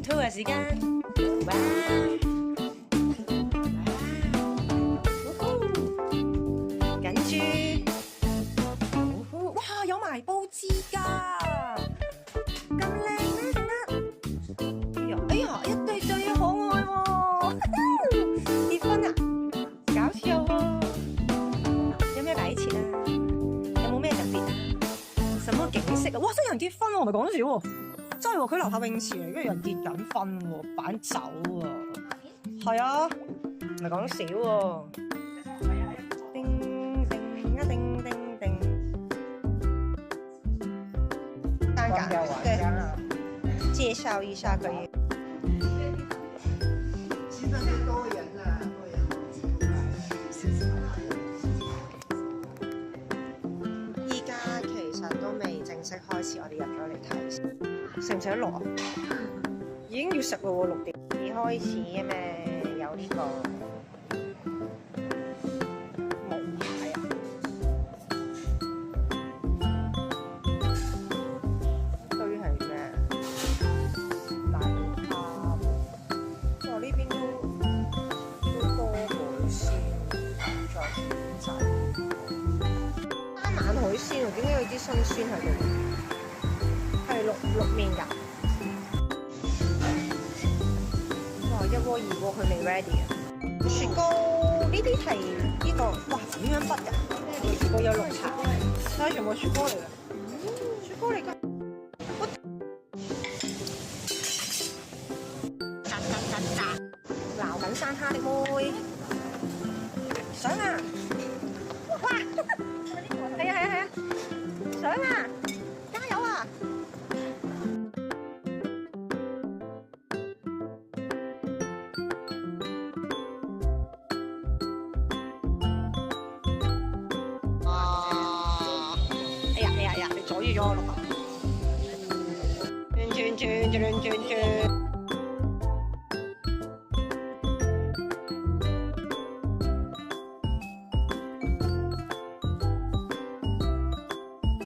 tour 嘅時間。哇！跟住，哇！有埋佈置㗎，咁靚咩？整得，哎呀，一對對可愛喎！結婚啊，搞笑喎！有咩擺設啊？有冇咩特別啊？什麼景色啊？哇！真有人結婚喎，唔係講笑喎，真係喎！佢樓下泳池嚟，跟住有人結緊婚喎，擺酒喎，係啊，唔係講笑喎。叮叮啊叮叮叮，香港對，介紹一下可以。依家其實都未正式開始，我哋入咗嚟睇，食唔食得落啊？已經要食咯喎，6點開始嘅咩？有呢個木牌啊，堆係咩？大蝦，哇！呢邊都多海鮮，再選仔。晚海鮮喎，點解有啲新鮮喺度？係淥麵㗎。哇！一鍋二鍋佢未 ready 啊！雪糕呢啲係呢個，哇！咁樣筆㗎？雪糕有綠茶，所以全部雪糕嚟㗎。雪糕嚟㗎。撈緊山蝦的妹，想啊！哇！係啊！想啊！加油啊！哎呀！你阻住咗我錄啊！轉。